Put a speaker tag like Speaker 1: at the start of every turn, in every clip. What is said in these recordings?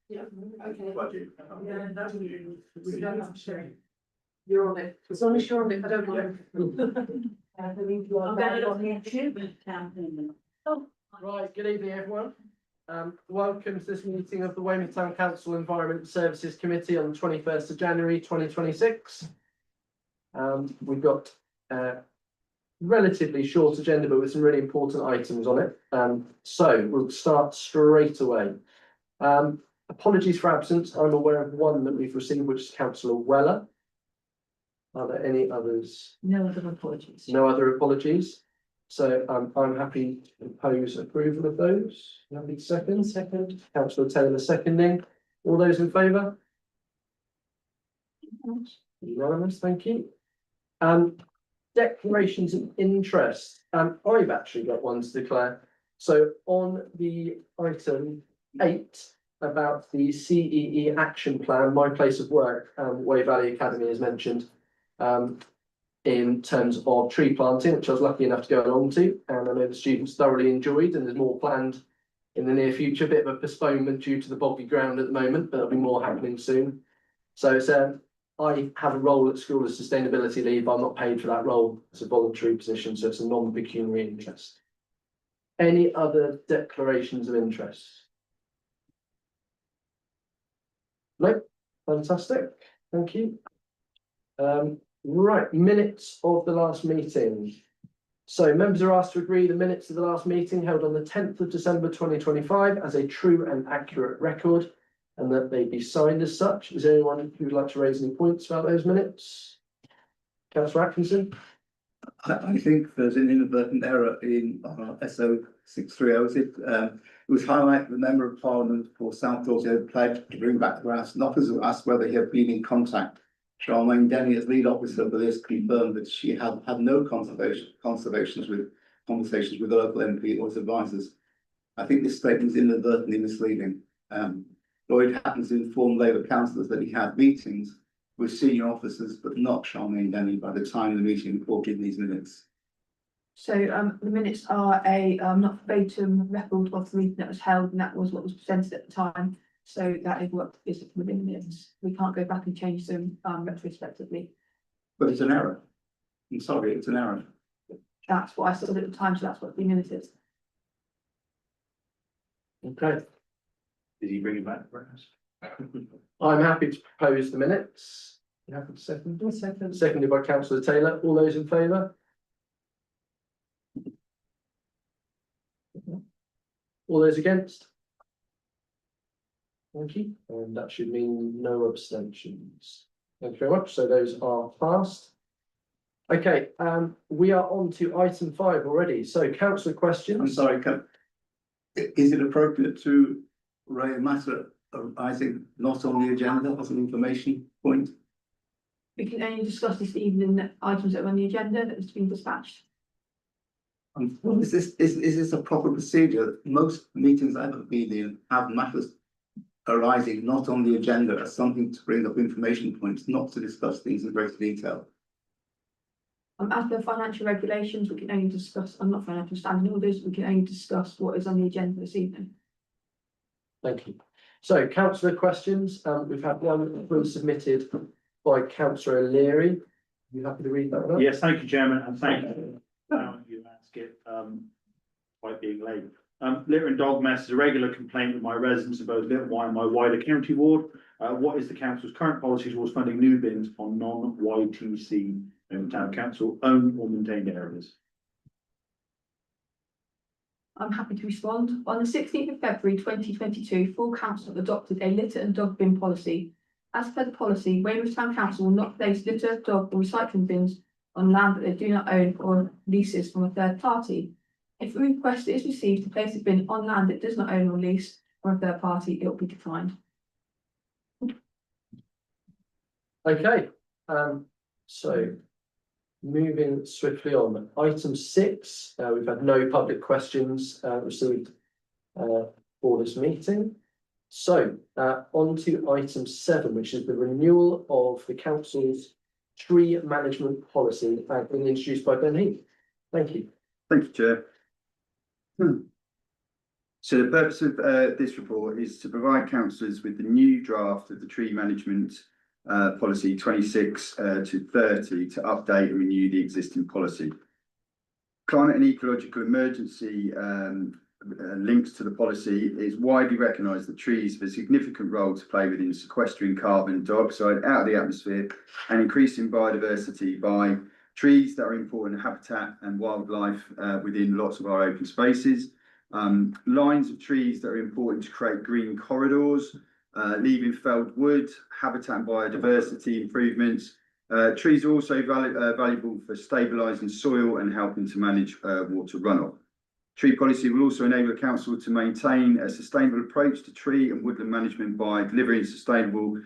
Speaker 1: Yeah, okay. Yeah, that's, we don't have to share. You're on it, as long as you're on it, I don't mind. I'm going to look on the achievement campaign.
Speaker 2: Right, good evening, everyone. Welcome to this meeting of the Weymouth Town Council Environment Services Committee on the 21st of January 2026. We've got a relatively short agenda, but with some really important items on it. So we'll start straight away. Apologies for absence. I'm aware of one that we've received, which is Councillor Weller. Are there any others?
Speaker 1: No other apologies.
Speaker 2: No other apologies. So I'm happy to propose approval of those. Lovely second. Councillor Taylor seconding. All those in favour? Unanimous, thank you. Declarations of interest. I've actually got one to declare. So on the item 8 about the CEE action plan, my place of work, Wey Valley Academy is mentioned. In terms of tree planting, which I was lucky enough to go along to, and I know the students thoroughly enjoyed, and there's more planned in the near future. A bit of a postponement due to the boggy ground at the moment, but there'll be more happening soon. So it's I have a role at school as sustainability lead, but I'm not paid for that role. It's a voluntary position, so it's a non-pecuniary interest. Any other declarations of interest? No? Fantastic, thank you. Right, minutes of the last meeting. So members are asked to agree the minutes of the last meeting held on the 10th of December 2025 as a true and accurate record, and that they be signed as such. Is there anyone who would like to raise any points about those minutes? Councillor Atkinson?
Speaker 3: I think there's an inadvertent error in SO 630. It was highlighted the Member of Parliament for South Dorset had pledged to bring back the grass. Knockers have asked whether he had been in contact. Charmaine Denny, as lead officer for this, confirmed that she had had no conversations with local MP or his advisors. I think this statement is inadvertently misleading. Lloyd happens to inform Labour councillors that he had meetings with senior officers, but not Charmaine Denny by the time of the meeting reported in these minutes.
Speaker 4: So the minutes are a not verbatim record of the meeting that was held, and that was what was presented at the time. So that is what is within the minutes. We can't go back and change them retrospectively.
Speaker 3: But it's an error. I'm sorry, it's an error.
Speaker 4: That's what I said at the time, so that's what the minute is.
Speaker 2: Okay,
Speaker 5: Did he bring it back for us?
Speaker 2: I'm happy to propose the minutes. You happy to second? Seconded by Councillor Taylor. All those in favour? All those against? Thank you, and that should mean no abstentions. Thank you very much. So those are passed. Okay, we are on to item 5 already. So councillor questions.
Speaker 3: I'm sorry, is it appropriate to raise a matter arising not on the agenda as an information point?
Speaker 4: We can only discuss this evening items that are on the agenda that has been dispatched.
Speaker 3: Well, is this a proper procedure? Most meetings I've ever been in have matters arising not on the agenda as something to bring up information points, not to discuss things in greater detail.
Speaker 4: As per financial regulations, we can only discuss, not financial standing orders, we can only discuss what is on the agenda this evening.
Speaker 2: Thank you. So councillor questions. We've had one submitted by Councillor O'Leary. Are you happy to read that one?
Speaker 5: Yes, thank you, Chairman, and thank you. You Skip, quite being late. Litter and dog mess is a regular complaint of my residents of both Little Wye and my wider county ward. What is the council's current policy towards funding new bins on non-YTC town council owned or maintained areas?
Speaker 4: I'm happy to respond. On the 16th of February 2022, full council adopted a litter and dog bin policy. As per the policy, Weymouth Town Council will not place litter, dog or recycling bins on land that they do not own or leases from a third party. If a request is received to place a bin on land that does not own or lease from a third party, it will be declined.
Speaker 2: Okay, so moving swiftly on. Item 6, we've had no public questions received for this meeting. So on to item 7, which is the renewal of the council's tree management policy, being introduced by Ben Heath. Thank you.
Speaker 3: Thank you, Chair.
Speaker 6: So the purpose of this report is to provide councillors with the new draft of the tree management policy 26 to 30 to update and renew the existing policy. Climate and ecological emergency links to the policy is widely recognised that trees have a significant role to play within sequestering carbon dioxide out of the atmosphere and increasing biodiversity by trees that are important habitat and wildlife within lots of our open spaces. Lines of trees that are important to create green corridors, leaving felled wood, habitat and biodiversity improvements. Trees are also valuable for stabilising soil and helping to manage water runoff. Tree policy will also enable the council to maintain a sustainable approach to tree and woodland management by delivering sustainable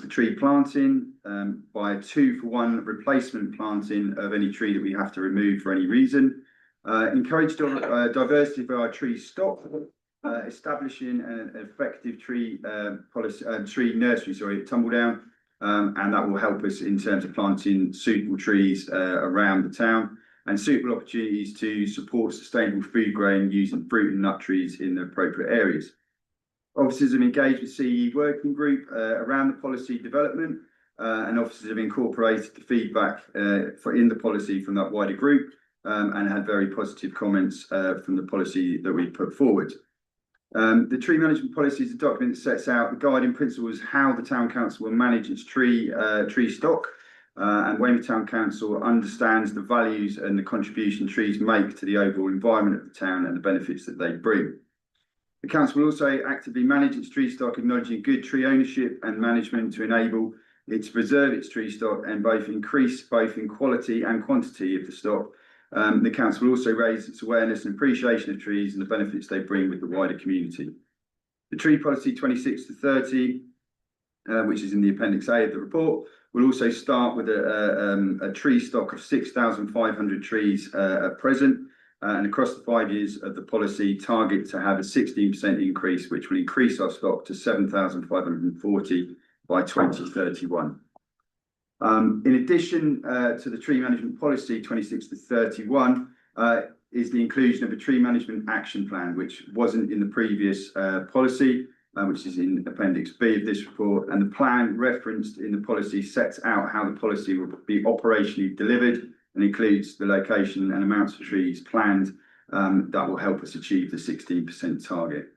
Speaker 6: tree planting, by a 2-for-1 replacement planting of any tree that we have to remove for any reason. Encourage diversity of our tree stock, establishing an effective tree policy, tree nursery, at Tumbledown, and that will help us in terms of planting suitable trees around the town and suitable opportunities to support sustainable food grain using fruit and nut trees in the appropriate areas. Officers have engaged with CE working group around the policy development, and officers have incorporated the feedback in the policy from that wider group, and had very positive comments from the policy that we put forward. The tree management policy is a document that sets out the guiding principles how the town council will manage its tree stock, and Weymouth Town Council understands the values and the contribution trees make to the overall environment of the town and the benefits that they bring. The council will also actively manage its tree stock, acknowledging good tree ownership and management to enable it to preserve its tree stock and increase both in quality and quantity of the stock. The council will also raise its awareness and appreciation of trees and the benefits they bring with the wider community. The tree policy 26 to 30, which is in the appendix A of the report, will also start with a tree stock of 6,500 trees at present, and across the 5 years of the policy target to have a 16% increase, which will increase our stock to 7,540 by 2031. In addition to the tree management policy 26 to 31 is the inclusion of a tree management action plan, which wasn't in the previous policy, which is in appendix B of this report, and the plan referenced in the policy sets out how the policy will be operationally delivered and includes the location and amounts of trees planned that will help us achieve the 16% target.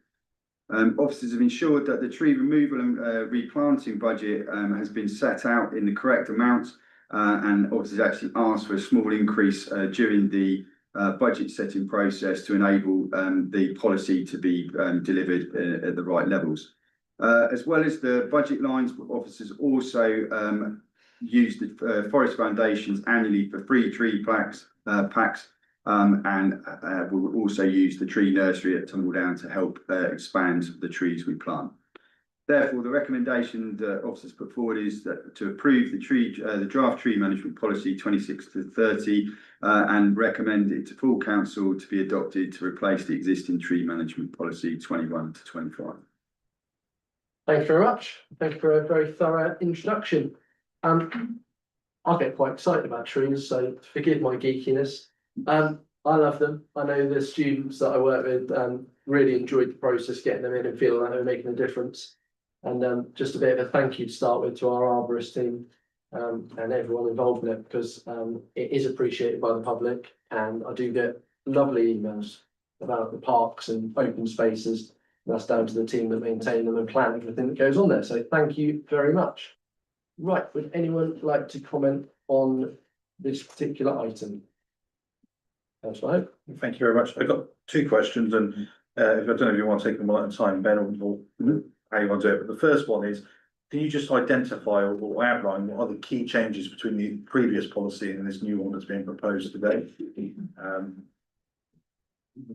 Speaker 6: Officers have ensured that the tree removal and replanting budget has been set out in the correct amounts, and officers actually asked for a small increase during the budget setting process to enable the policy to be delivered at the right levels. As well as the budget lines, officers also use the Forest Foundations annually for free tree packs, and we'll also use the tree nursery at Tumbledown to help expand the trees we plant. Therefore, the recommendation that officers put forward is that to approve the draft tree management policy 26 to 30 and recommend it to full council to be adopted to replace the existing tree management policy 21 to 25.
Speaker 2: Thank you very much. Thank you for a very thorough introduction. I get quite excited about trees, so forgive my geekiness. I love them. I know the students that I work with really enjoyed the process, getting them in and feeling like they're making a difference. And just a bit of a thank you to start with to our arborist team and everyone involved in it, because it is appreciated by the public, and I do get lovely emails about the parks and open spaces. And that's down to the team that maintain them and plan everything that goes on there. So thank you very much. Right, would anyone like to comment on this particular item? That's right.
Speaker 7: Thank you very much. I've got two questions, and I don't know if you want to take them one at a time, Ben, or how you want to do it. But the first one is, can you just identify or outline what are the key changes between the previous policy and this new one that's being proposed today?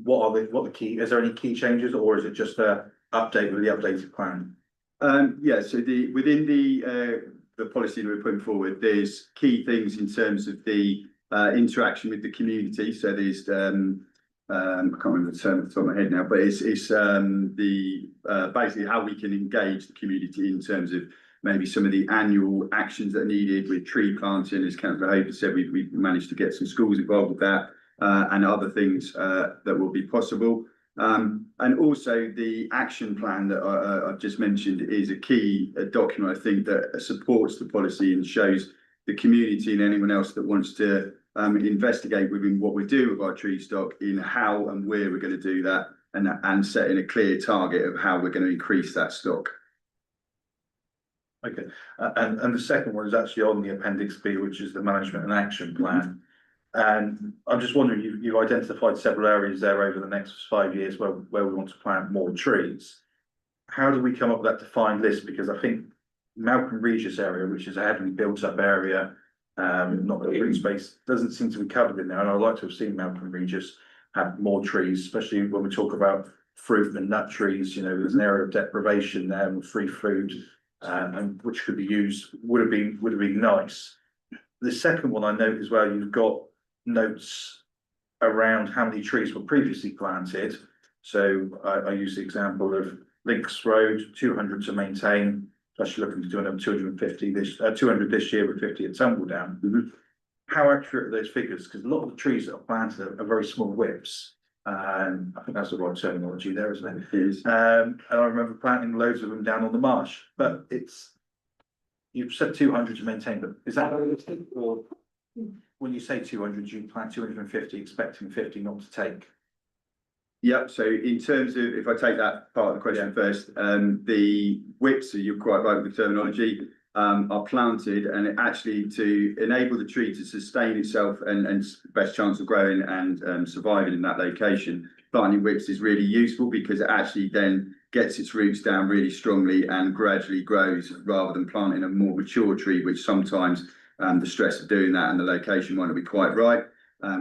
Speaker 7: What are the key? Is there any key changes, or is it just a update with the updated plan?
Speaker 6: Yeah. So within the policy that we're putting forward, there's key things in terms of the interaction with the community. So there's I can't remember the term off the top of my head now, but it's basically how we can engage the community in terms of maybe some of the annual actions that are needed with tree planting. As Councillor Hope said, we've managed to get some schools involved with that, and other things that will be possible. And also the action plan that I've just mentioned is a key document, I think, that supports the policy and shows the community and anyone else that wants to investigate within what we do with our tree stock in how and where we're going to do that, and setting a clear target of how we're going to increase that stock.
Speaker 7: Okay, and the second one is actually on the Appendix B, which is the management and action plan. And I'm just wondering, you've identified several areas there over the next 5 years where we want to plant more trees. How do we come up with that defined list? Because I think Malcolm Regis area, which is a heavily built up area, not a green space, doesn't seem to be covered in there. And I'd like to have seen Malcolm Regis have more trees, especially when we talk about fruit and nut trees. You know, there's an area of deprivation there with free food, and which could be used, would have been nice. The second one I note as well, you've got notes around how many trees were previously planted. So I use the example of Links Road, 200 to maintain, plus you're looking to do another 250 200 this year with 50 at Tumbledown. How accurate are those figures? Because a lot of the trees that are planted are very small whips. I think that's the right terminology there, isn't it?
Speaker 6: It is.
Speaker 7: And I remember planting loads of them down on the marsh, but you've said 200 to maintain, but is that realistic? Or when you say 200, you plant 250, expecting 50 not to take?
Speaker 6: Yep, so in terms of, if I take that part of the question first, the whips, so you're quite right with the terminology, are planted, and it actually, to enable the tree to sustain itself and best chance of growing and surviving in that location, planting whips is really useful because it actually then gets its roots down really strongly and gradually grows, rather than planting a more mature tree, which sometimes the stress of doing that and the location might not be quite right.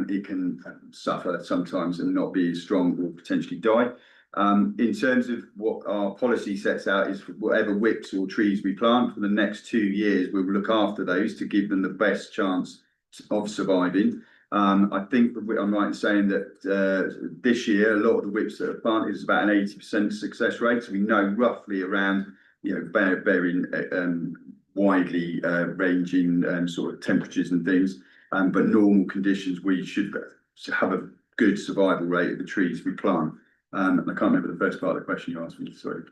Speaker 6: It can suffer sometimes and not be as strong or potentially die. In terms of what our policy sets out is for whatever whips or trees we plant for the next 2 years, we'll look after those to give them the best chance of surviving. I think I'm right in saying that this year, a lot of the whips that are planted is about an 80% success rate. So we know roughly around, you know, varying widely ranging sort of temperatures and things. But normal conditions, we should have a good survival rate of the trees we plant. And I can't remember the first part of the question you asked me, sorry.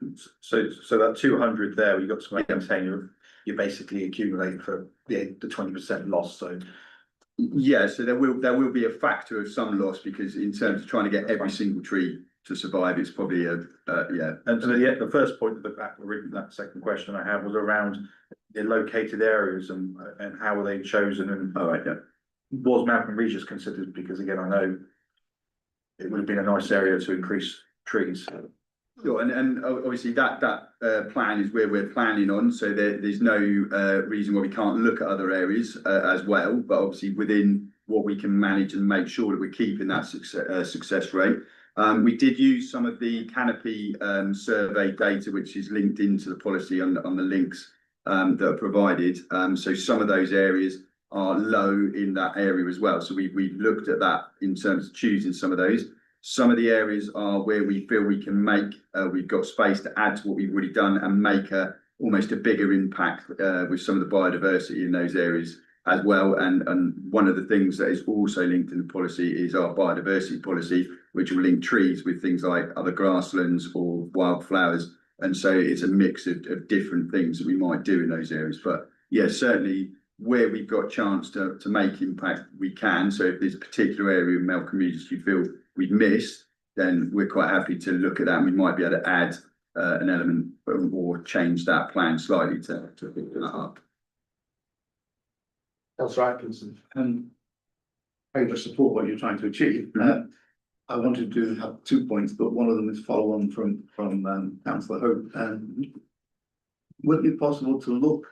Speaker 7: So that 200 there, you got to maintain, you basically accumulate for the 20% loss. So
Speaker 6: yeah, so there will be a factor of some loss, because in terms of trying to get every single tree to survive, it's probably yeah.
Speaker 7: And the first point of that second question I had was around the located areas and how were they chosen, and
Speaker 6: All right, yeah.
Speaker 7: Was Malcolm Regis considered? Because again, I know it would have been a nice area to increase trees.
Speaker 6: Sure, and obviously that plan is where we're planning on, so there's no reason why we can't look at other areas as well, but obviously within what we can manage and make sure that we're keeping that success rate. We did use some of the Canopy survey data, which is linked into the policy on the links that are provided. So some of those areas are low in that area as well. So we've looked at that in terms of choosing some of those. Some of the areas are where we feel we can make, we've got space to add to what we've already done and make almost a bigger impact with some of the biodiversity in those areas as well. And one of the things that is also linked in the policy is our biodiversity policy, which will link trees with things like other grasslands or wildflowers. And so it's a mix of different things that we might do in those areas. But yeah, certainly where we've got a chance to make impact, we can. So if there's a particular area of Malcolm Regis you feel we've missed, then we're quite happy to look at that. And we might be able to add an element or change that plan slightly to pick that up.
Speaker 2: Councillor Atkinson.
Speaker 3: Very much support what you're trying to achieve. I wanted to have 2 points, but one of them is follow on from Councillor Hope. Would it be possible to look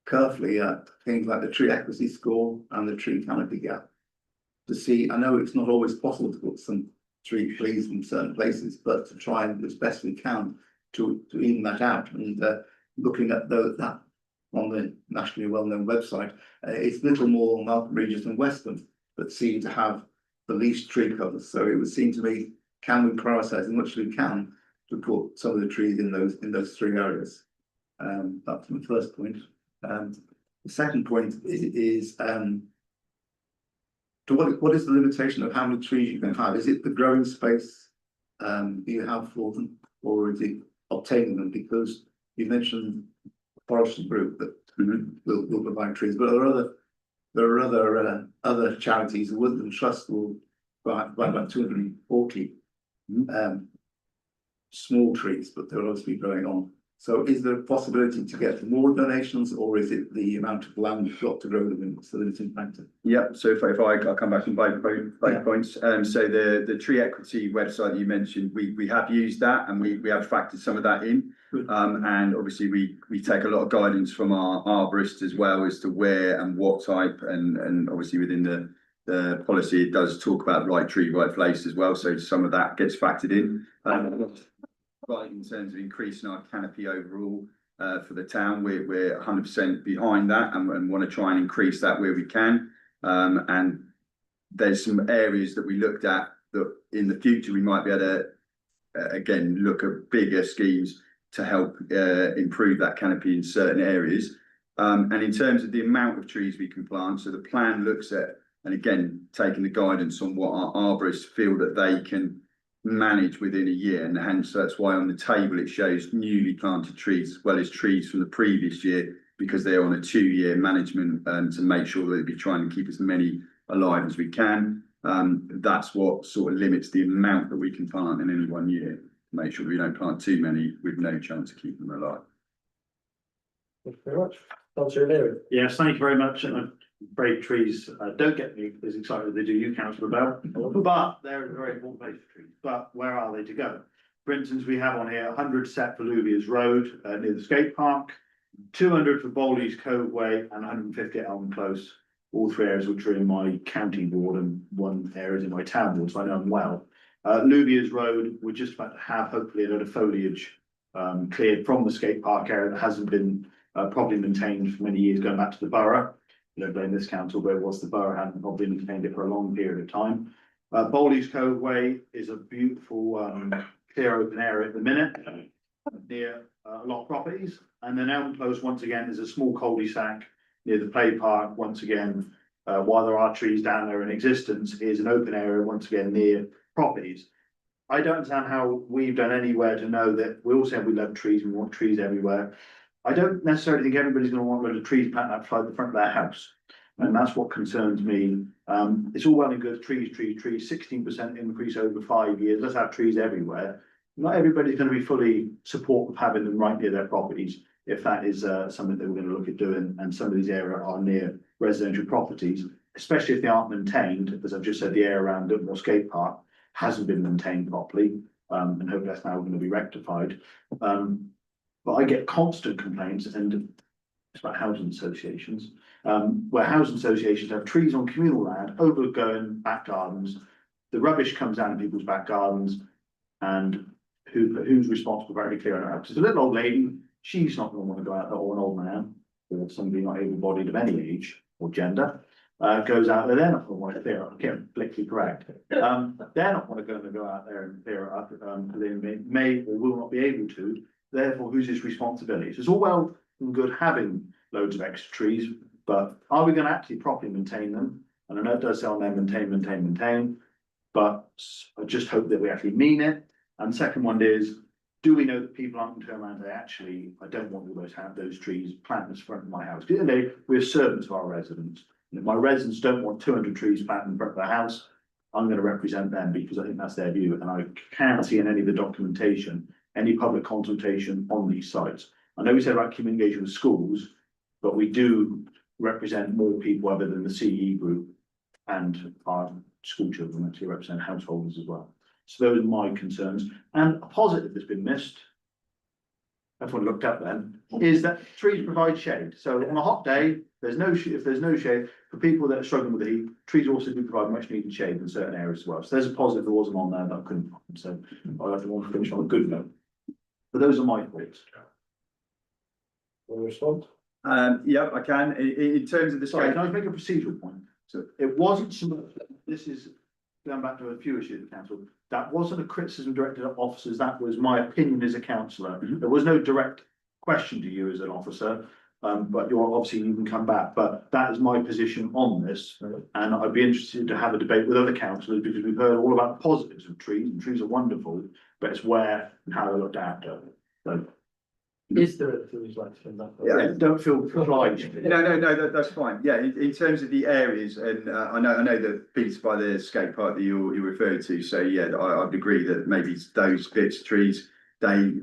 Speaker 3: carefully at things like the tree accuracy score and the tree canopy gap to see? I know it's not always possible to put some tree trees in certain places, but to try and as best we can to even that out. And looking at that on the nationally well-known website, it's little more Malcolm Regis and Weston that seem to have the least tree covers. So it would seem to me, can we prioritise as much as we can to put some of the trees in those 3 areas? That's my first point. The second point is what is the limitation of how many trees you can have? Is it the growing space you have for them, or is it obtaining them? Because you mentioned forestry group that will provide trees, but there are other charities. The Woodland Trust will buy about 240 small trees, but they'll also be growing on. So is there a possibility to get more donations, or is it the amount of land you've got to grow them in so that it's impacted?
Speaker 6: Yep, so if I'll come back on both points. So the Tree Equity website you mentioned, we have used that and we have factored some of that in.
Speaker 2: Good.
Speaker 6: And obviously we take a lot of guidance from our arborists as well as to where and what type, and obviously within the policy, it does talk about right tree, right place as well, so some of that gets factored in. Right, in terms of increasing our canopy overall for the town, we're 100% behind that and want to try and increase that where we can. And there's some areas that we looked at that in the future we might be able to again look at bigger schemes to help improve that canopy in certain areas. And in terms of the amount of trees we can plant, so the plan looks at, and again taking the guidance on what our arborists feel that they can manage within a year, and hence that's why on the table it shows newly planted trees as well as trees from the previous year, because they're on a 2-year management to make sure that we try and keep as many alive as we can. That's what sort of limits the amount that we can plant in any 1 year, to make sure we don't plant too many with no chance of keeping them alive.
Speaker 2: Thank you very much. Councillor O'Leary.
Speaker 5: Yes, thank you very much. Brave trees don't get me as excited as they do you, Councillor Bell, but they're a very important place for trees. But where are they to go? For instance, we have on here 100 set for Luvias Road near the skate park, 200 for Bowley's Cove Way, and 150 at Elm Close. All 3 areas which are in my county ward and 1 area is in my town ward, so I know them well. Luvias Road, we're just about to have hopefully a lot of foliage cleared from the skate park area that hasn't been properly maintained for many years, going back to the borough. I don't blame this council, but it was the borough hadn't probably maintained it for a long period of time. Bowley's Cove Way is a beautiful clear open area at the minute near a lot of properties. And then Elm Close once again is a small cul-de-sac near the play park. Once again, while there are trees down there in existence, is an open area once again near properties. I don't understand how we've done anywhere to know that we all said we love trees, we want trees everywhere. I don't necessarily think everybody's going to want a load of trees planted outside the front of their house. And that's what concerns me. It's all well and good, trees, 16% increase over 5 years. Let's have trees everywhere. Not everybody's going to be fully supportive of having them right near their properties, if that is something that we're going to look at doing. And some of these areas are near residential properties, especially if they aren't maintained. As I've just said, the area around Dutmore Skate Park hasn't been maintained properly. And hope that's now going to be rectified. But I get constant complaints, and it's about housing associations, where housing associations have trees on communal land, overgrown back gardens. The rubbish comes down in people's back gardens, and who's responsible? Very clear on that. It's a little old lady. She's not going to want to go out there, or an old man, or somebody not able-bodied of any age or gender. Goes out there, they're not going to want to clear up. Okay, politically correct. They're not going to go out there and clear it up. They may or will not be able to. Therefore, whose is responsibility? So it's all well and good having loads of extra trees, but are we going to actually properly maintain them? And I know it does say on there maintain, but I just hope that we actually mean it. And second one is, do we know that people aren't going to turn around and say, actually, I don't want all those trees planted in front of my house? Because we're servants of our residents. And if my residents don't want 200 trees planted in front of their house, I'm going to represent them because I think that's their view. And I can't see in any of the documentation any public consultation on these sites. I know we said about communication with schools, but we do represent more people other than the CE group, and our school children actually represent householders as well. So those are my concerns. And a positive that's been missed, everyone looked up then, is that trees provide shade. So on a hot day, if there's no shade, for people that are struggling with the heat, trees also do provide much needed shade in certain areas as well. So there's a positive that wasn't on there that I couldn't find. So I have to want to finish on a good note. But those are my thoughts.
Speaker 2: Will you respond?
Speaker 6: Yeah, I can. In terms of the
Speaker 5: Sorry,
Speaker 6: skate,
Speaker 5: can I make a procedural point?
Speaker 6: So-
Speaker 5: It wasn't some, this is going back to a few issues of the council. That wasn't a criticism directed at officers. That was my opinion as a councillor. There was no direct question to you as an officer. But you're obviously, you can come back, but that is my position on this. And I'd be interested to have a debate with other councillors, because we've heard all about the positives of trees, and trees are wonderful, but it's where and how they're looked after. So,
Speaker 2: Is there anything you'd like to say about that?
Speaker 6: Yeah.
Speaker 5: don't feel obliged.
Speaker 6: No, that's fine. Yeah, in terms of the areas, and I know that bits by the skate park that you referred to, so yeah, I'd agree that maybe those bits of trees,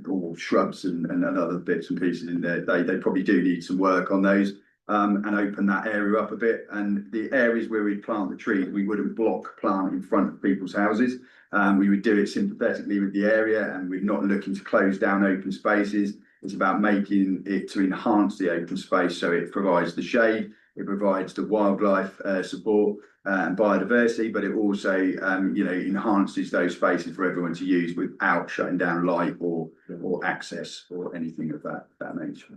Speaker 6: or shrubs and other bits and pieces in there, they probably do need some work on those, and open that area up a bit. And the areas where we plant the trees, we wouldn't block plant in front of people's houses. We would do it sympathetically with the area, and we're not looking to close down open spaces. It's about making it to enhance the open space, so it provides the shade, it provides the wildlife support and biodiversity, but it also enhances those spaces for everyone to use without shutting down light or access or anything of that nature.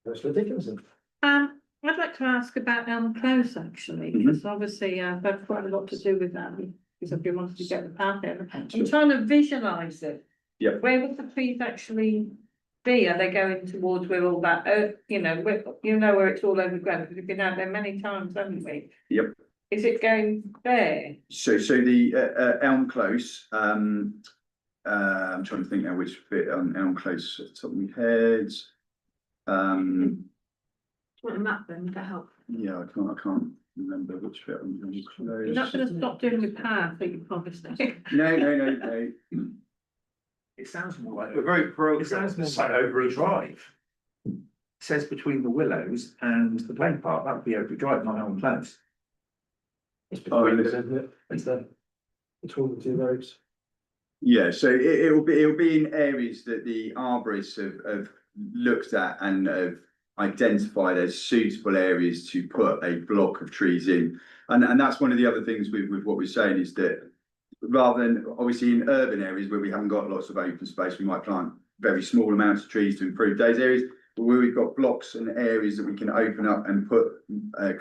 Speaker 2: Councillor Dickinson.
Speaker 1: I'd like to ask about Elm Close actually,
Speaker 6: Mhm.
Speaker 1: because obviously I've had quite a lot to do with that, because I've been wanting to get the path in. I'm trying to visualise it.
Speaker 6: Yeah.
Speaker 1: Where would the trees actually be? Are they going towards where all that, where it's all overgrown, because we've been out there many times, haven't we?
Speaker 6: Yep.
Speaker 1: Is it going there?
Speaker 6: So the Elm Close, I'm trying to think now which bit on Elm Close at the top of my head.
Speaker 4: Do you want a map then, would that help?
Speaker 6: Yeah, I can't remember which bit on Elm Close.
Speaker 1: You're not going to stop doing the path that you promised me.
Speaker 6: No.
Speaker 8: It sounds more like,
Speaker 5: We're very pro.
Speaker 8: it sounds more like over a drive. It says between the Willows and the plane park, that would be over a drive, not Elm Close.
Speaker 2: It's
Speaker 6: Oh,
Speaker 2: between
Speaker 6: it
Speaker 2: them,
Speaker 6: is.
Speaker 2: isn't it? It's there. Between the two roads.
Speaker 6: Yeah, so it'll be in areas that the arborists have looked at and have identified as suitable areas to put a block of trees in. And that's one of the other things with what we're saying is that rather than obviously in urban areas where we haven't got lots of open space, we might plant very small amounts of trees to improve those areas. But where we've got blocks and areas that we can open up and put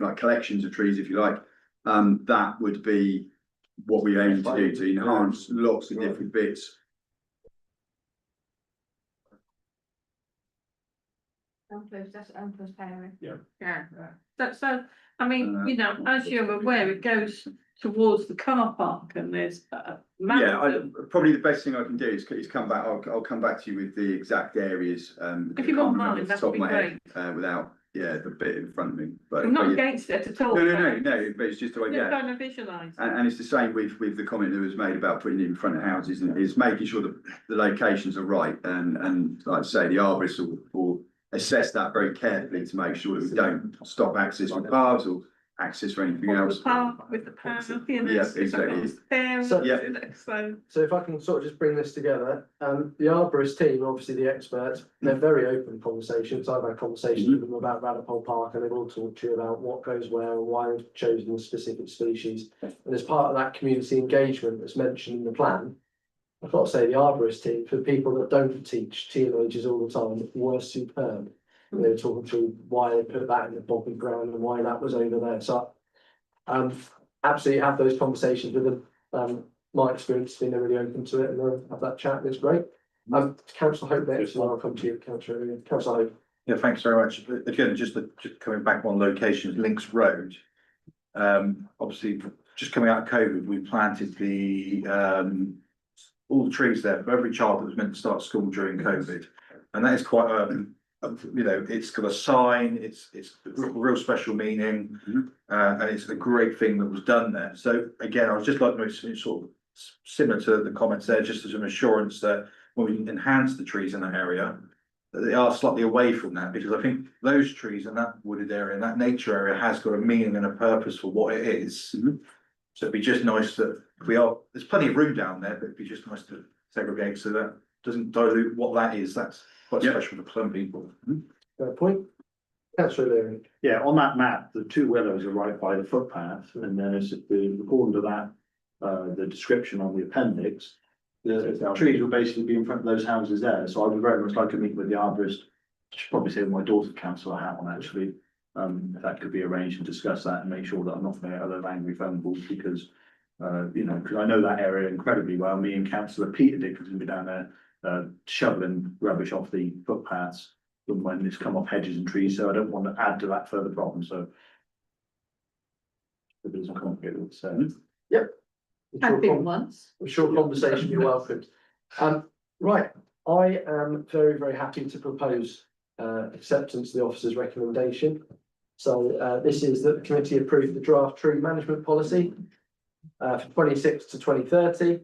Speaker 6: like collections of trees, if you like, that would be what we aim to do, to enhance lots of different bits.
Speaker 4: Elm Close, that's Elm Close area.
Speaker 1: Yeah. So, I mean, as you're aware, it goes towards the car park and there's a.
Speaker 6: Yeah, probably the best thing I can do is come back. I'll come back to you with the exact areas.
Speaker 1: If you won't mind, that would be great.
Speaker 6: Without the bit in front of me. But
Speaker 1: I'm not
Speaker 6: yeah.
Speaker 1: against it at all.
Speaker 6: No. But it's just the way.
Speaker 1: Just
Speaker 6: Yeah.
Speaker 1: trying to visualise.
Speaker 6: And it's the same with the comment that was made about putting it in front of houses, and is making sure that the locations are right, and like I say, the arborists will assess that very carefully to make sure that we don't stop access for cars or access for anything else.
Speaker 1: Park with the path,
Speaker 6: Yeah, exactly.
Speaker 2: So-
Speaker 1: So,
Speaker 2: So if I can sort of just bring this together, the arborist team, obviously the experts, they're very open conversations. I've had conversations with them about Radipole Park, and they've all talked to you about what goes where and why they've chosen a specific species. And as part of that community engagement that's mentioned in the plan, I've got to say the arborist team, for people that don't teach teenagers all the time, were superb. They were talking through why they put that in the boggy ground and why that was over there. So absolutely have those conversations with them. My experience has been they're really open to it, and they'll have that chat, and it's great. Councillor Hope next, and I'll come to you, Councillor Hope.
Speaker 7: Yeah, thanks very much. Again, just coming back on locations, Links Road. Obviously, just coming out of COVID, we planted all the trees there for every child that was meant to start school during COVID. And that is quite it's got a sign, it's a real special meaning, and it's a great thing that was done there. So again, I was just like to make sort of similar to the comments there, just as an assurance that when we enhance the trees in that area, that they are slightly away from that, because I think those trees in that wooded area and that nature area has got a meaning and a purpose for what it is. So it'd be just nice that there's plenty of room down there, but it'd be just nice to segregate so that doesn't dilute what that is. That's quite special for some people.
Speaker 2: Fair point. Councillor Leary.
Speaker 5: Yeah, on that map, the two willows are right by the footpath, and then it's according to that, the description on the appendix. The trees will basically be in front of those houses there, so I would very much like to meet with the arborist. Should probably say with my daughter's councillor hat on actually. If that could be arranged and discuss that and make sure that I'm not going to get other angry phone calls, because because I know that area incredibly well. Me and Councillor Peter Dickinson be down there shoveling rubbish off the footpaths wouldn't mind this come off hedges and trees, so I don't want to add to that further problem, so. It isn't complicated, so.
Speaker 1: Have been once.
Speaker 2: Short conversation, you're welcome. Right, I am very, very happy to propose acceptance of the officer's recommendation. So this is that the committee approved the draft tree management policy for 26 to 2030.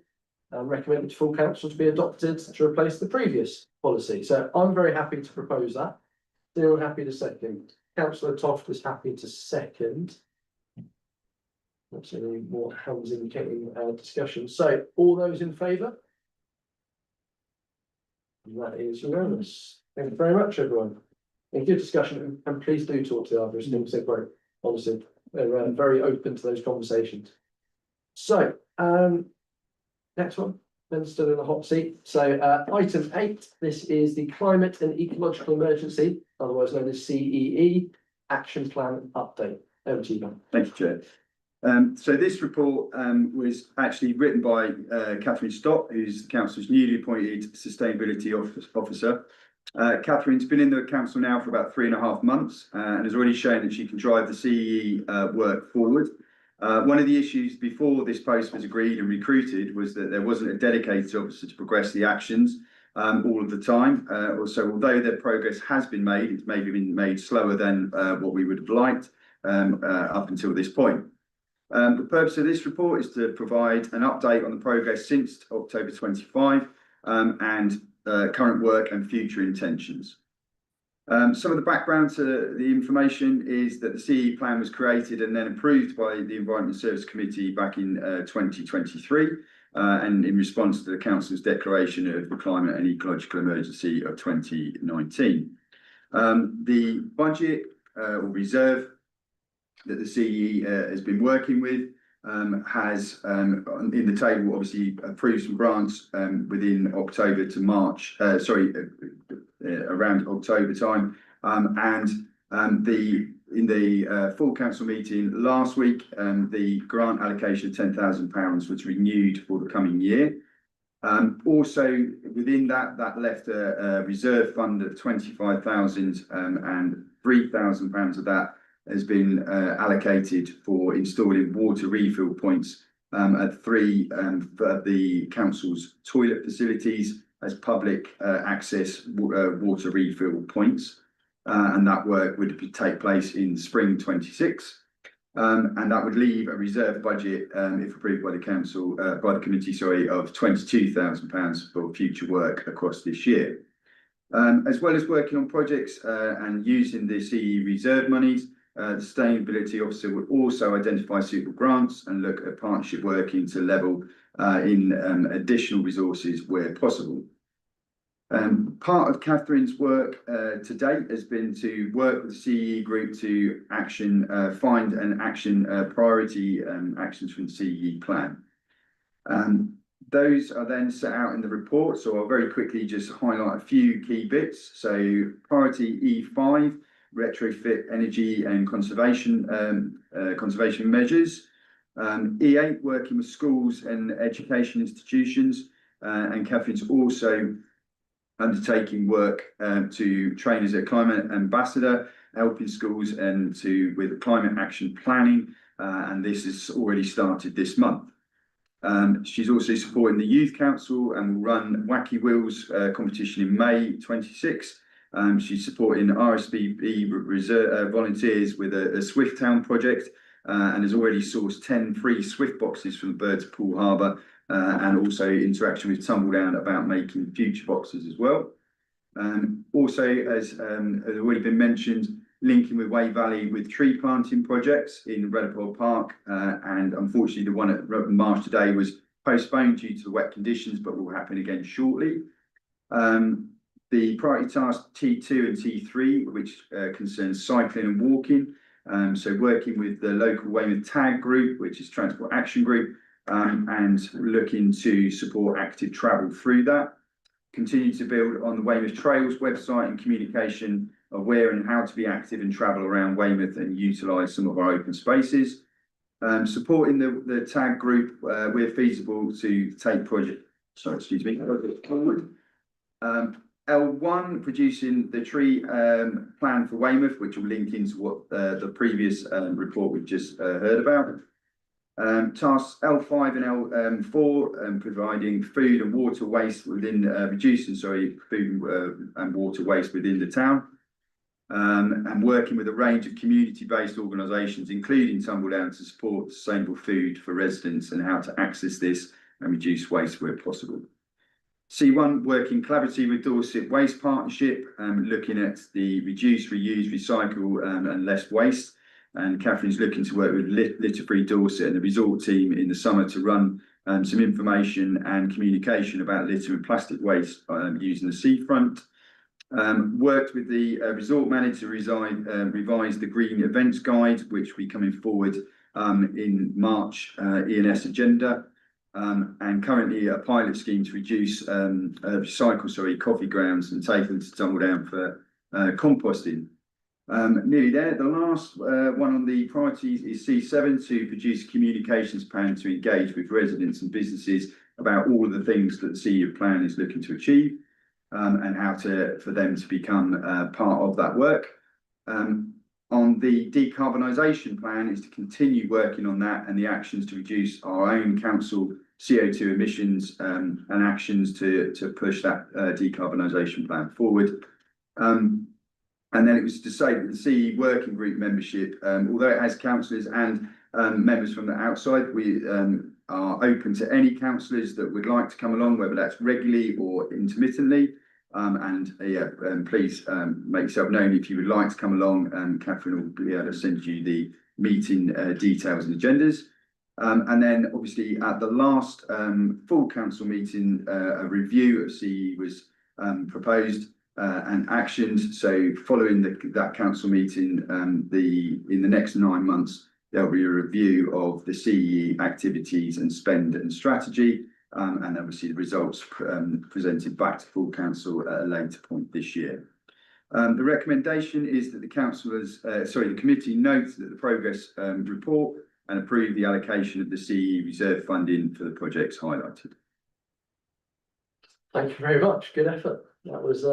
Speaker 2: Recommended to full council to be adopted to replace the previous policy. So I'm very happy to propose that. Is anyone happy to second? Councillor Toft is happy to second. Not seeing any more hands indicating discussion. So all those in favour? That is unanimous. Thank you very much, everyone. A good discussion, and please do talk to the arborists. Things they're great. Honestly, they're very open to those conversations. So, next one. Ben's still in the hot seat. So, item 8. This is the climate and ecological emergency, otherwise known as CEE, action plan update. Over to you, Ben.
Speaker 6: Thank you, Chair. So this report was actually written by Catherine Stott, who's the council's newly appointed sustainability officer. Catherine's been in the council now for about 3.5 months and has already shown that she can drive the CEE work forward. One of the issues before this post was agreed and recruited was that there wasn't a dedicated officer to progress the actions all of the time. Also, although their progress has been made, it's maybe been made slower than what we would have liked up until this point. The purpose of this report is to provide an update on the progress since October 25 and current work and future intentions. Some of the background to the information is that the CE plan was created and then approved by the Environment Service Committee back in 2023 and in response to the Council's declaration of the climate and ecological emergency of 2019. The budget or reserve that the CE has been working with has in the table obviously approved some grants within October to March, around October time, and in the full council meeting last week, the grant allocation of £10,000 was renewed for the coming year. Also within that left a reserve fund of 25,000 and £3,000 of that has been allocated for installing water refill points at 3 of the council's toilet facilities as public access water refill points. And that work would take place in spring 26. And that would leave a reserve budget, if approved by the council, by the committee, of £22,000 for future work across this year. As well as working on projects and using the CE reserve monies, the sustainability officer would also identify suitable grants and look at partnership working to level in additional resources where possible. Part of Catherine's work to date has been to work with the CE group to find and action priority actions from the CE plan. Those are then set out in the report, so I'll very quickly just highlight a few key bits. So priority E5, retrofit energy and conservation measures. E8, working with schools and education institutions, and Catherine's also undertaking work to train as a climate ambassador, helping schools and with climate action planning, and this has already started this month. She's also supporting the Youth Council and will run Wacky Wheels competition in May 26. She's supporting RSPB reserve volunteers with a Swift Town project and has already sourced 10 free Swift boxes from the Birds Pool Harbour and also interaction with Tumbledown about making future boxes as well. Also, as has already been mentioned, linking with Wey Valley with tree planting projects in Redapole Park, and unfortunately the one at Marsh today was postponed due to the wet conditions, but will happen again shortly. The priority task T2 and T3, which concerns cycling and walking, so working with the local Weymouth TAG group, which is Transport Action Group, and looking to support active travel through that. Continue to build on the Weymouth Trails website and communication of where and how to be active and travel around Weymouth and utilise some of our open spaces. Supporting the TAG group where feasible to take projects forward. L1, producing the tree plan for Weymouth, which will link into what the previous report we've just heard about. Tasks L5 and L4, providing food and water waste within, reducing, food and water waste within the town. And working with a range of community-based organisations, including Tumbledown, to support sustainable food for residents and how to access this and reduce waste where possible. C1, working collaboratively with Dorset Waste Partnership, looking at the reduce, reuse, recycle and less waste. And Catherine's looking to work with Litter Free Dorset and the resort team in the summer to run some information and communication about litter and plastic waste using the seafront. Worked with the resort manager to revise the green events guide, which will be coming forward in March E&S agenda. And currently a pilot scheme to reduce recycle coffee grounds and take them to Tumbledown for composting. Nearly there. The last one on the priorities is C7, to produce a communications plan to engage with residents and businesses about all of the things that the CEF plan is looking to achieve, and how for them to become part of that work. On the decarbonisation plan is to continue working on that and the actions to reduce our own council CO2 emissions and actions to push that decarbonisation plan forward. And then it was to say that the CE working group membership, although it has councillors and members from the outside, we are open to any councillors that would like to come along, whether that's regularly or intermittently. Please make yourself known if you would like to come along, and Catherine will be able to send you the meeting details and agendas. And then obviously at the last full council meeting, a review of CE was proposed and actioned. So following that council meeting, in the next 9 months, there'll be a review of the CE activities and spend and strategy. And obviously the results presented back to full council at a later point this year. The recommendation is that the committee notes that the progress report and approve the allocation of the CE reserve funding for the projects highlighted.
Speaker 2: Thank you very much. Good effort. That was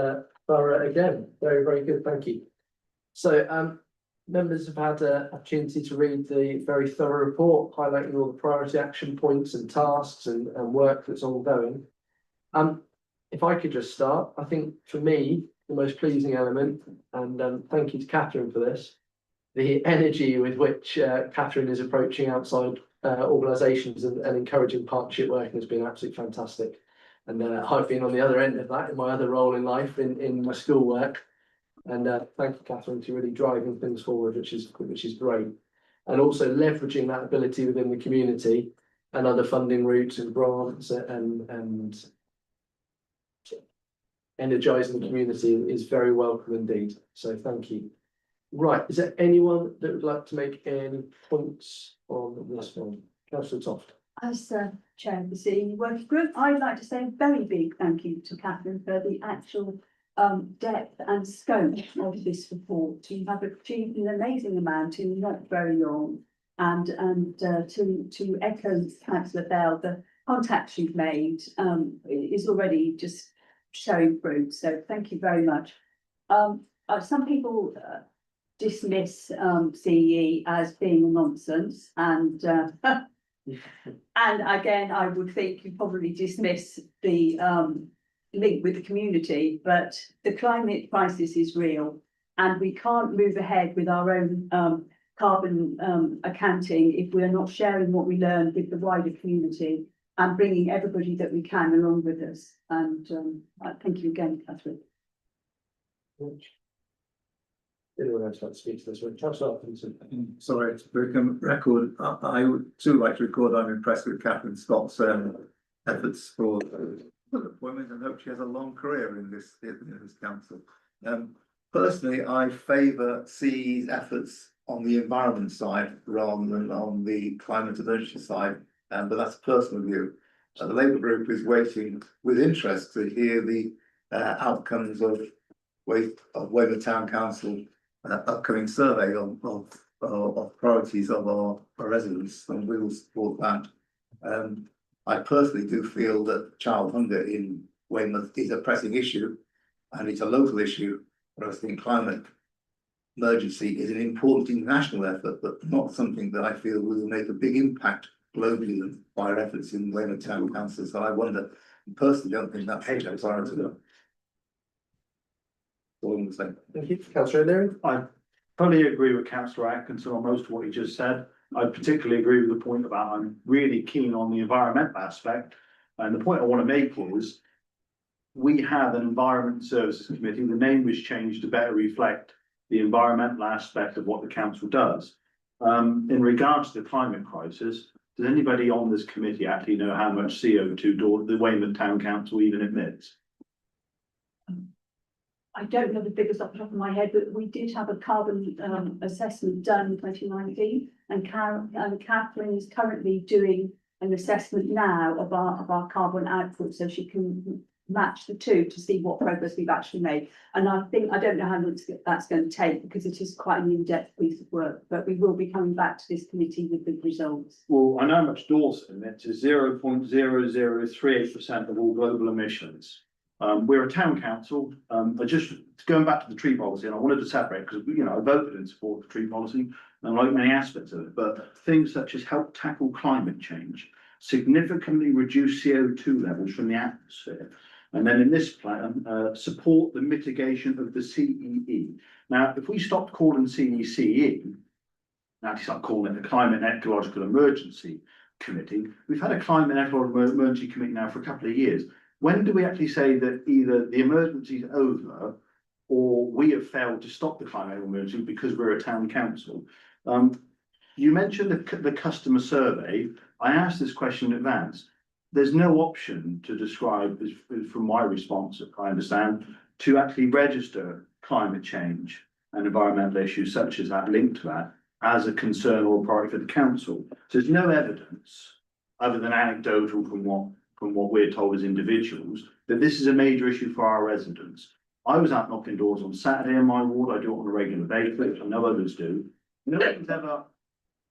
Speaker 2: thorough again. Very, very good. Thank you. So members have had an opportunity to read the very thorough report highlighting all the priority action points and tasks and work that's ongoing. If I could just start, I think for me, the most pleasing element, and thank you to Catherine for this, the energy with which Catherine is approaching outside organisations and encouraging partnership working has been absolutely fantastic. And I've been on the other end of that in my other role in life in my school work. And thank you, Catherine, to really driving things forward, which is great. And also leveraging that ability within the community and other funding routes and grants and energising the community is very welcome indeed. So thank you. Right, is there anyone that would like to make any points on this one? Councillor Toft.
Speaker 1: As chair of the CE working group, I'd like to say a very big thank you to Catherine for the actual depth and scope of this report. You have achieved an amazing amount in not very long, and to echo Councillor Bell, the contacts you've made is already just showing fruit. So thank you very much. Some people dismiss CE as being nonsense, and again, I would think you probably dismiss the link with the community, but the climate crisis is real, and we can't move ahead with our own carbon accounting if we're not sharing what we learn with the wider community and bringing everybody that we can along with us. And thank you again, Catherine.
Speaker 2: Anyone else like to speak to this one? Councillor Atkinson.
Speaker 3: Sorry, to become record, I would too like to record I'm impressed with Catherine Scott's efforts for appointment, and hope she has a long career in this council. Personally, I favour CE's efforts on the environment side rather than on the climate emergency side, but that's a personal view. The Labour Group is waiting with interest to hear the outcomes of Weymouth Town Council upcoming survey of priorities of our residents, and we will support that. I personally do feel that child hunger in Weymouth is a pressing issue, and it's a local issue, but I think climate emergency is an important international effort, but not something that I feel will make a big impact globally by our efforts in Weymouth Town Council. So I wonder, personally, don't think that's a priority. All I'm saying.
Speaker 2: Thank you, councillor O'Leary.
Speaker 5: I fully agree with councillor Atkinson on most of what he just said. I particularly agree with the point about I'm really keen on the environmental aspect. And the point I want to make is we have an Environment Services Committee. The name was changed to better reflect the environmental aspect of what the council does. In regards to the climate crisis, does anybody on this committee actually know how much CO2 the Weymouth Town Council even emits?
Speaker 1: I don't know the figures off the top of my head, but we did have a carbon assessment done in 2019, and Catherine is currently doing an assessment now of our carbon output, so she can match the two to see what progress we've actually made. And I don't know how long that's going to take, because it is quite an in-depth piece of work, but we will be coming back to this committee with the results.
Speaker 5: Well, I know how much Dorset emits is 0.0038% of all global emissions. We're a town council. Just going back to the tree policy, and I wanted to separate because I voted in support of the tree policy and I like many aspects of it, but things such as help tackle climate change, significantly reduce CO2 levels from the atmosphere, and then in this plan, support the mitigation of the CEE. Now, if we stopped calling CEE, and actually start calling it the Climate and Ecological Emergency Committee, we've had a Climate and Ecological Emergency Committee now for a couple of years. When do we actually say that either the emergency is over or we have failed to stop the climate emergency because we're a town council? You mentioned the customer survey. I asked this question in advance. There's no option to describe, from my response, I understand, to actually register climate change and environmental issues such as that linked to that as a concern or a priority for the council. So there's no evidence other than anecdotal from what we're told as individuals, that this is a major issue for our residents. I was out knocking doors on Saturday in my ward. I do it on a regular basis. I know others do. No one's ever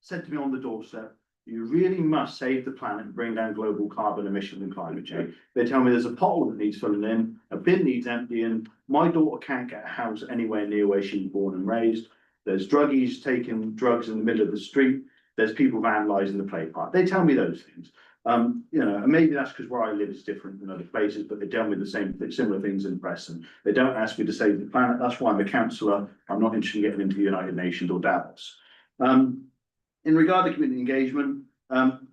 Speaker 5: said to me on the doorstep, you really must save the planet and bring down global carbon emissions and climate change. They tell me there's a pothole that needs filling in, a bin needs emptying, my daughter can't get a house anywhere near where she was born and raised. There's druggies taking drugs in the middle of the street. There's people vandalising the play park. They tell me those things. And maybe that's because where I live is different than other places, but they tell me similar things in Preston. They don't ask me to save the planet. That's why I'm a councillor. I'm not interested in getting into the United Nations or Davos. In regard to community engagement,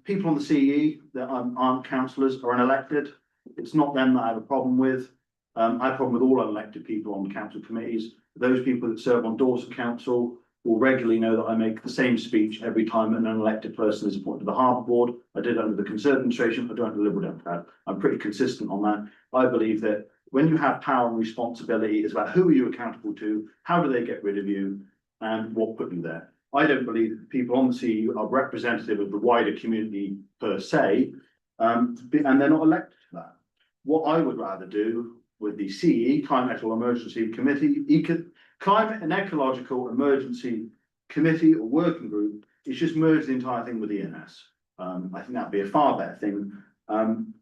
Speaker 5: people on the CEE that aren't councillors are unelected. It's not them that I have a problem with. I have a problem with all unelected people on the council committees. Those people that serve on Dorset Council will regularly know that I make the same speech every time an unelected person is appointed to the Harbour Board. I did it under the Conservative administration, I do it under the Liberal Democrat. I'm pretty consistent on that. I believe that when you have power and responsibility, it's about who are you accountable to, how do they get rid of you, and what put you there. I don't believe that the people on the CEU are representative of the wider community per se, and they're not elected to that. What I would rather do with the CEE, Climate and Emergency Committee, Climate and Ecological Emergency Committee or Working Group, is just merge the entire thing with ENS. I think that'd be a far better thing. And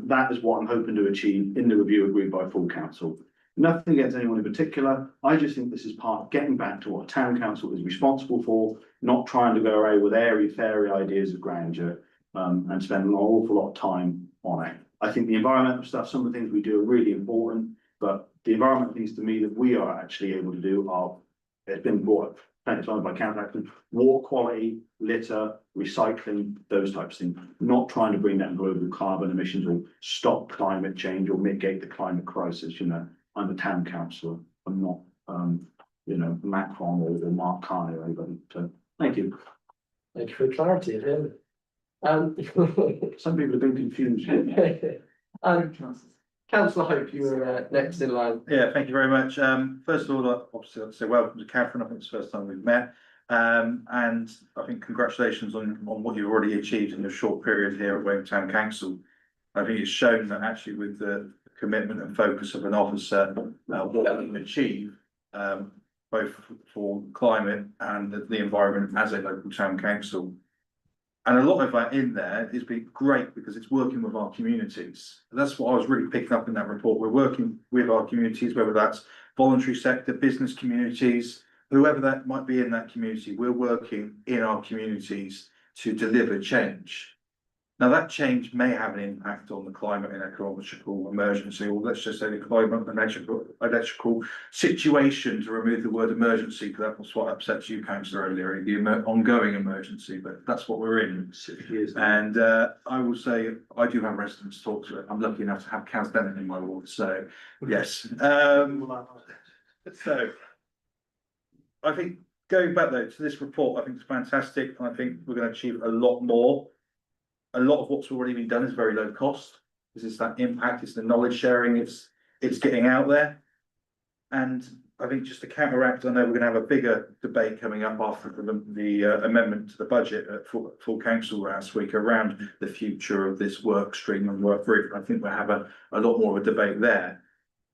Speaker 5: that is what I'm hoping to achieve in the review agreed by full council. Nothing against anyone in particular. I just think this is part of getting back to what a town council is responsible for, not trying to go around with airy-fairy ideas of grandeur and spend an awful lot of time on it. I think the environmental stuff, some of the things we do are really important, but the environmental things to me that we are actually able to do are, it's been brought up plenty of times by council, water quality, litter, recycling, those types of things, not trying to bring down global carbon emissions or stop climate change or mitigate the climate crisis. I'm a town councillor. I'm not, Macron or Mark Carney or anybody. So, thank you.
Speaker 2: Thank you for the clarity of him.
Speaker 5: Some people have been confused.
Speaker 2: Councillor Hope, you were next in line.
Speaker 7: Yeah, thank you very much. First of all, obviously, I'd say welcome to Catherine. I think it's the first time we've met. And I think congratulations on what you've already achieved in your short period here at Weymouth Town Council. I think it's shown that actually with the commitment and focus of an officer, what we can achieve, both for climate and the environment as a local town council. And a lot of that in there has been great because it's working with our communities. That's what I was really picking up in that report. We're working with our communities, whether that's voluntary sector, business communities, whoever that might be in that community, we're working in our communities to deliver change. Now, that change may have an impact on the climate and ecological emergency, or let's just say the climate and electrical situation, to remove the word emergency, because that was what upsets you, councillor, earlier, the ongoing emergency, but that's what we're in. And I will say, I do have residents talk to it. I'm lucky enough to have Kaz Bennett in my ward, so yes. So I think going back though to this report, I think it's fantastic. I think we're going to achieve a lot more. A lot of what's already been done is very low cost. This is that impact, it's the knowledge sharing, it's getting out there. And I think just to counteract, I know we're gonna have a bigger debate coming up after the amendment to the budget at full council last week around the future of this work stream and work group. I think we'll have a lot more of a debate there.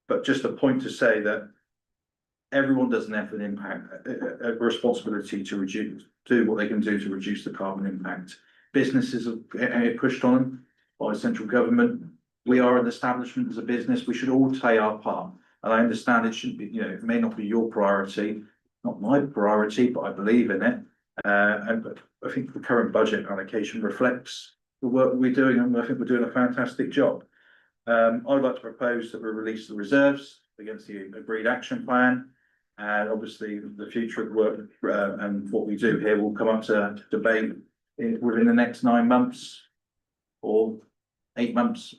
Speaker 7: But just a point to say that everyone doesn't have an impact, a responsibility to do what they can do to reduce the carbon impact. Businesses are getting pushed on them by central government. We are an establishment as a business. We should all play our part. And I understand it shouldn't be, it may not be your priority, not my priority, but I believe in it. And I think the current budget allocation reflects the work we're doing, and I think we're doing a fantastic job. I'd like to propose that we release the reserves against the agreed action plan. And obviously the future of work and what we do here will come up to debate within the next 9 months or 8 months,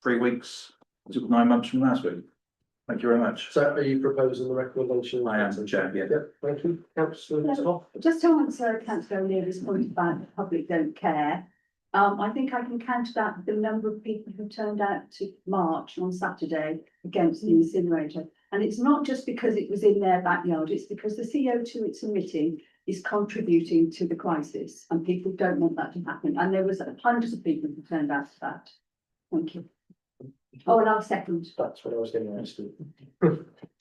Speaker 7: 3 weeks, 9 months from last week. Thank you very much.
Speaker 2: So are you proposing the recommendation?
Speaker 7: I am, Chair, yeah.
Speaker 2: Yep, thank you. Councillor Scott.
Speaker 1: Just to answer Councillor O'Leary's point about the public don't care, I think I can counter that with the number of people who turned out to march on Saturday against the incinerator. And it's not just because it was in their backyard, it's because the CO2 it's emitting is contributing to the crisis, and people don't want that to happen. And there was hundreds of people who turned out to that. Thank you. Oh, and I'll second.
Speaker 2: That's what I was going to ask you.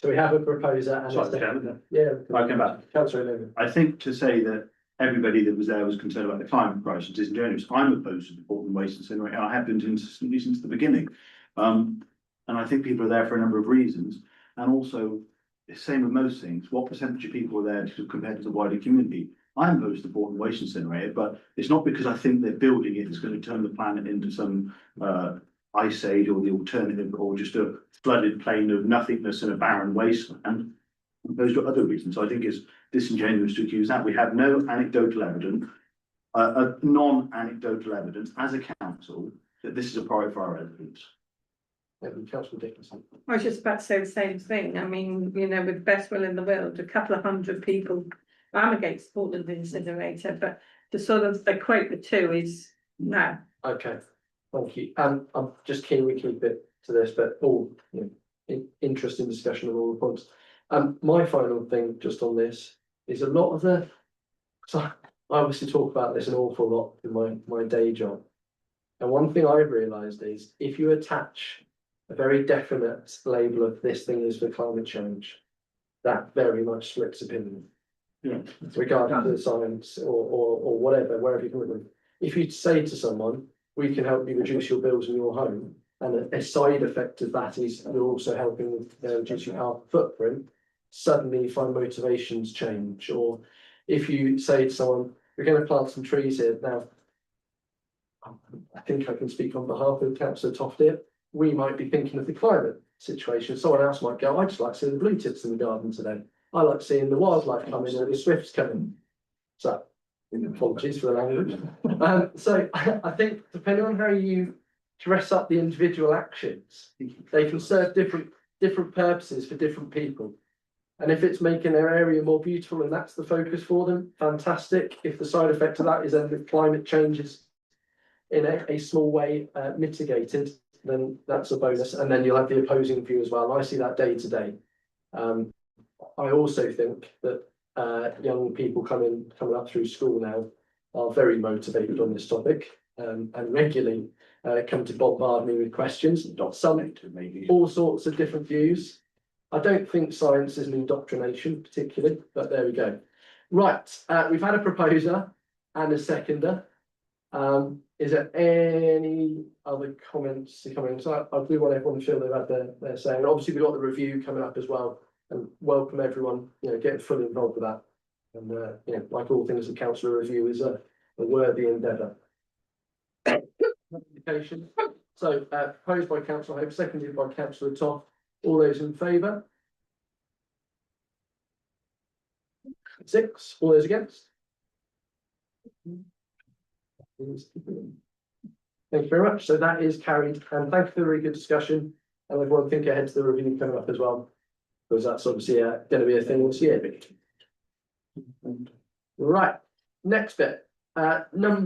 Speaker 2: So we have a proposer and
Speaker 5: Sorry,
Speaker 2: a second.
Speaker 5: Chairman.
Speaker 2: Yeah.
Speaker 5: I'll come back.
Speaker 2: Councillor O'Leary.
Speaker 5: I think to say that everybody that was there was concerned about the climate crisis is disingenuous. I'm opposed to the Portland Waste Incinerator. I have been consistently since the beginning. And I think people are there for a number of reasons. And also, the same with most things, what percentage of people are there compared to the wider community? I'm opposed to Portland Waste Incinerator, but it's not because I think they're building it, it's going to turn the planet into some ice age or the alternative, or just a flooded plain of nothingness and a barren wasteland. I'm opposed to other reasons. I think it's disingenuous to accuse that. We have no anecdotal evidence, non-anecdotal evidence as a council that this is a priority for our residents.
Speaker 2: Councillor Dickinson.
Speaker 9: I was just about to say the same thing. I mean, with the best will in the world, a couple of hundred people, I'm against Portland Incinerator, but to sort of equate the two is no.
Speaker 2: Okay, thank you. I'm just keen we keep it to this, but all interesting discussion on all the points. My final thing just on this is a lot of so I obviously talk about this an awful lot in my day job. And one thing I've realised is if you attach a very definite label of this thing is for climate change, that very much splits opinion.
Speaker 5: Yeah.
Speaker 2: Regarding the science or whatever, wherever you come from. If you say to someone, we can help you reduce your bills in your home, and a side effect of that is you're also helping with reducing our footprint, suddenly you find motivations change. Or if you say to someone, we're going to plant some trees here now, I think I can speak on behalf of Councillor Tofty. We might be thinking of the climate situation. Someone else might go, I just like seeing the blue tips in the garden today. I like seeing the wildlife coming or the swifts coming. So, apologies for the language. So I think depending on how you dress up the individual actions, they can serve different purposes for different people. And if it's making their area more beautiful and that's the focus for them, fantastic. If the side effect of that is then with climate changes in a small way mitigated, then that's a bonus. And then you'll have the opposing view as well. And I see that day to day. I also think that young people coming up through school now are very motivated on this topic and regularly come to bombard me with questions, all sorts of different views. I don't think science is an indoctrination particularly, but there we go. Right, we've had a proposer and a seconder. Is there any other comments to come in? So I do want everyone to feel they've had their say, and obviously we've got the review coming up as well, and welcome everyone, getting fully involved with that. And, like all things, the council review is a worthy endeavour. Application. So, proposed by councillor Hope, seconded by councillor Toff. All those in favour? 6. All those against? Thank you very much. So that is carried, and thank you for the very good discussion. And everyone think ahead to the review coming up as well, because that's obviously going to be a thing this year. Right, next bit, item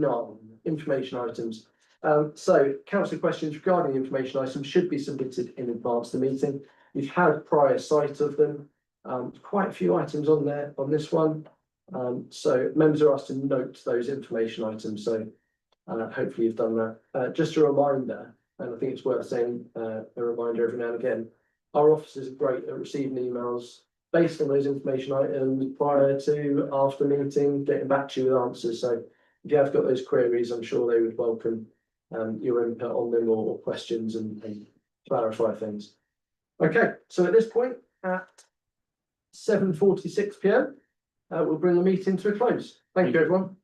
Speaker 2: 9, information items. So council questions regarding information items should be submitted in advance of the meeting. You've had prior sight of them. Quite a few items on there on this one. So members are asked to note those information items. So hopefully you've done that. Just a reminder, and I think it's worth saying a reminder every now and again. Our officers are great at receiving emails based on those information items prior to, after meeting, getting back to you with answers. So if you have got those queries, I'm sure they would welcome your input on them or questions and clarify things. Okay, so at this point, at 7:46 PM, we'll bring the meeting to a close. Thank you, everyone.